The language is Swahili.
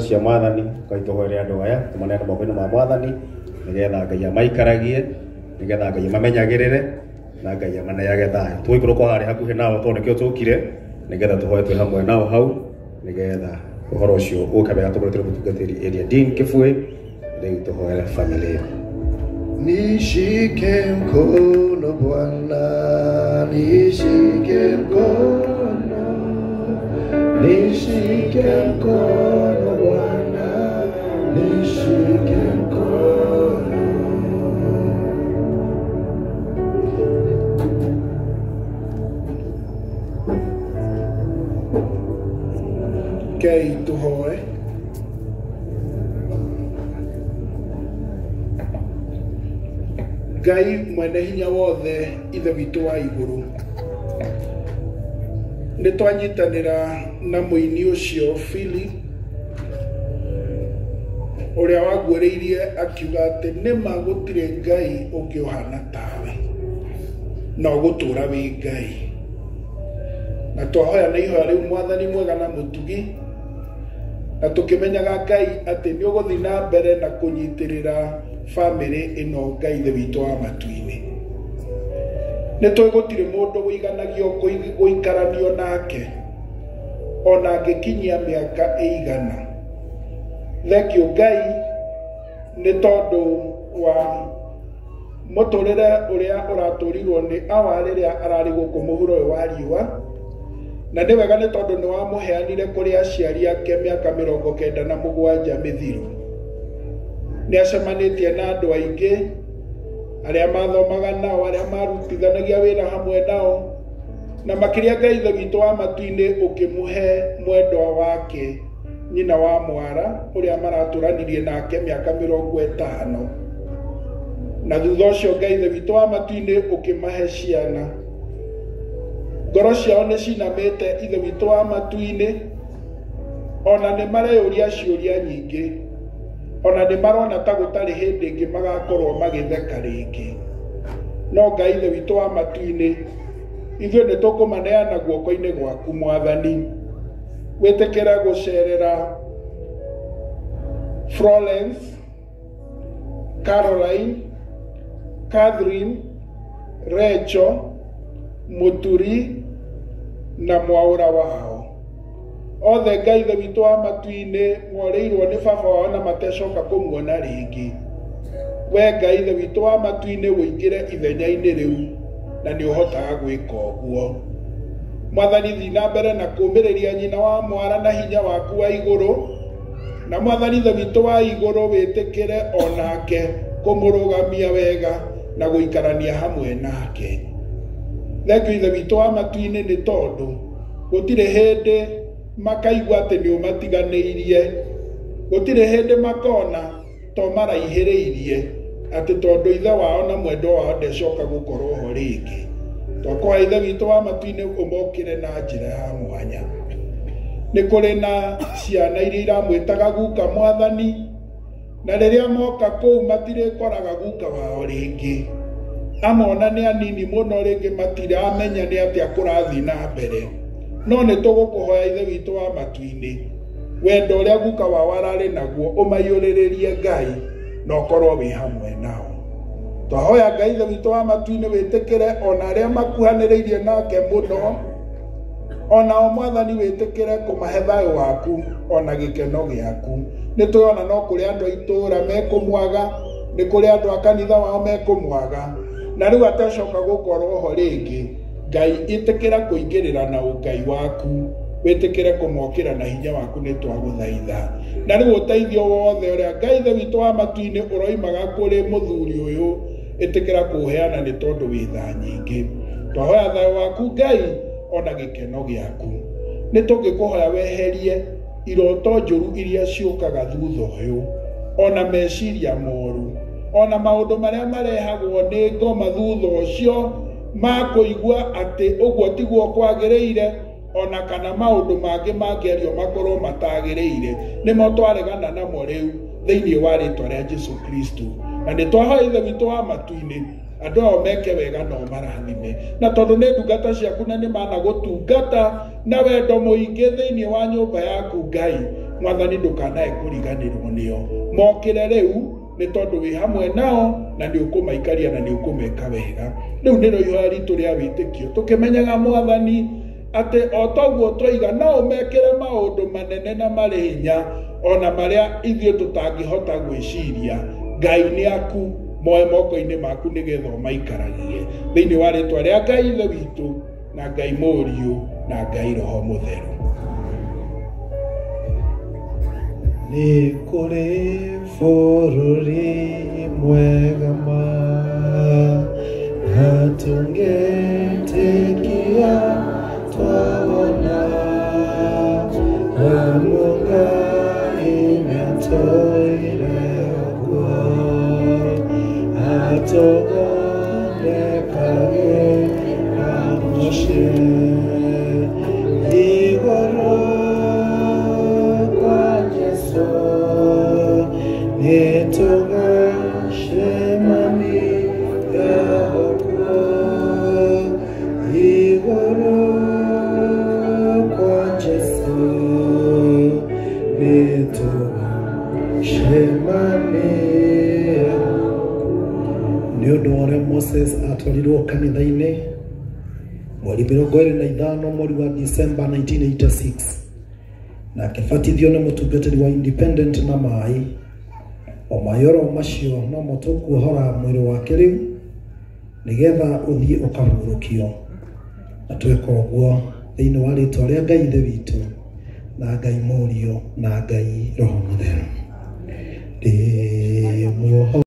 cia mwathani kaitohoere andu aya tumanene moko-ini ma mwathani nigetha Ngai amaikaragie nigetha Ngai amamenyagirire na Ngai amaneage thayo twikurukwo hari hakuhi nao tondu nikio tukire nigetha tuhoe twi hamwe nao hau nigetha uhoro ucio ukabega tukuretire mutungatiri Area Dean Kifui riu tuhoere family iyo. Nishike mkono Bwana, nishike mkono, nishike mkono Bwana, nishike mkono. Ngai tuhoe. Ngai mwene hinya wothe ithe witũ wa igũrũ, nitwanyitanira na muini ucio Philip uria wagwiririe akiuga ati nima gutire ngai ungiohana tawe no gutura wi ngai na twahoya na ihoya riu mwathani mwega na mutugi na tukimenyaga ngai ati ni uguthi na mbere na kunyitirira family ino ngai the witu wa matuini ni twigutire mundu wiganagio guikaranio nake ona ngikinyia miaka eigana. Thank you ngai ni tondu wa muturire uria uraturirwo ni awa riria arari guku muhuro wa riua na ni wega ni tondu ni wamuheanire kuri aciari ake miaka 97 mithiru. Ni acemanitie na andu aingi aria mathomaga nao aria marutithanagia wira hamwe nao na makiria ngai the witu wa matuini ukimuhe mwendwa wake nyina wa mwara uria maraturanirie nake miaka 50 na thutha ucio ngai the witu wa matuini ukimahe ciana. Ngoro ciao ni cinamite ithe witu wa matuini ona ni mareyuria ciuria nyingi ona ni marona ta gutari hindi ingi magakorwo magitheka ringi no ngai the witu wa matuini ithuĩ nĩ tũkũmaneana guoko-inĩ gwaku mwathani wĩtĩkĩre gũcerera Florence, Caroline, Catherine, Rachel, Muturi na mwaũra wao othe ngai the witu wa matuini moreirwo nĩ baba wao na matecoka kũmuona rĩngĩ. We ngai the witu wa matuini wĩingĩre ithenya-inĩ rĩu na nĩ ũhotaga gwĩka ũguo mwathani. Thiĩ na mbere na kũũmĩrĩria nyina wa mwara na hinya waku wa igũrũ na mwathani the witu wa igũrũ wĩtĩkĩre onake kũmũrũgamia wega na gũikarania hamwe nake. Thengiũ ithe witu wa matuini nĩ tondũ gũtirĩ hĩndĩ makaigua atĩ nĩ ũmatiganĩirie, gũtirĩ hĩndĩ makona to maraihĩrĩirie atĩ tondũ ithe wao na mwendwa wao ndecoka gũkorwo ho rĩngĩ. Twakũhoya ithe witu wa matuini ũmokĩre na njĩra ya mwanya. Nĩ kũrĩ na ciana iria iramwĩtaga guka mwathani na rĩrĩa moka kũu matirĩkoraga guka wao rĩngĩ, amona nĩ anini mũno rĩngĩ matiramenya nĩ atĩa kũrathiĩ na mbere. No nĩ tũgũkũhoya ithe witu wa matuini wendo ũrĩa guka wao ararĩ naguo ũmaiyũrĩrĩrie ngai na ũkorwo wĩ hamwe nao. Twahoya ngai ithe witu wa matuini wĩtĩkĩre ona arĩa makuhanĩrĩirie nake mũno onao mwathani wĩtĩkĩre kũmahe thayũ waku ona gĩkeno gĩaku. Nĩ twĩona no kũrĩ andũ a itũũra mekũmwaga, nĩ kũrĩ andũ a kanitha wao mekũmwaga na rĩu atecoka gũkorwo ho rĩngĩ. Ngai ĩtĩkĩra kũingĩrĩra na ũngai waku, wĩtĩkĩre kũmokĩra na hinya waku nĩ twagũthaitha. Na rĩu ũteithio wothe ũrĩa ngai ithe witu wa matuini ũroimaga kũrĩ mũthuri ũyũ ĩtĩkĩra kũũheana nĩ tondũ wĩ tha nyingĩ. Twahoya thayũ waku ngai ona gĩkeno gĩaku. Nĩ tũngĩkũhoya weherie iroto njũru iria ciũkaga thutha ũyũ ona meciria moru ona maũndũ marĩa marehagwo nĩ ngoma thutha ũcio ma kũigua atĩ ũguo tiguo kwagĩrĩire ona kana maũndũ mangĩ mangĩario makorwo matagĩrĩire, nĩmo twaregana namo rĩu thĩinĩ wa rĩĩtwa rĩa Jesũ Kristo. Na nĩ twahoya ithe witu wa matuini andũ ao meke wega no marathime, na tondũ nĩ ndungata ciaku na nĩ managũtungata na wendo mũingĩ thĩinĩ wa nyũmba yaku ngai mwathani ndũkanae kũriganĩrwo nĩo. Mokĩre rĩu nĩ tondũ wĩ hamwe nao na nĩ ũkũmaikaria na nĩ ũkũmeka wega. Rĩu nĩrĩo ihoya ritũ rĩa wĩtĩkio tũkĩmenyaga mwathani atĩ o toguo twoiga no ũmekĩre maũndũ manene na marĩ hinya ona marĩa ithuĩ tũtangĩhota gwĩciria. Ngai nĩ aku moe moko-inĩ maku nĩgetha ũmaikaragie thĩinĩ wa rĩĩtwa rĩa Ngai ithe witũ na Ngai Mũriũ na Ngai Roho Mũtheru. Nĩ kũrĩ bũrũri mwega ma hatũngĩtĩkia twawona Ngai nĩatũire ũguo atũthondekagĩra mũciĩ atwarirwo kanitha-inĩ mweri 25 mweri wa December 1986 na akibatithio nĩ mũtungatĩri wa Independent na maĩ. O mayoro macio no mo tũkuohora mwĩrĩ wake rĩu nĩgetha ũthiĩ ũkahurũkio, na twĩka ũguo thĩinĩ wa rĩtwa rĩa Ngai Ithe witũ na Ngai Mũriũ na Ngai Roho Mũtheru.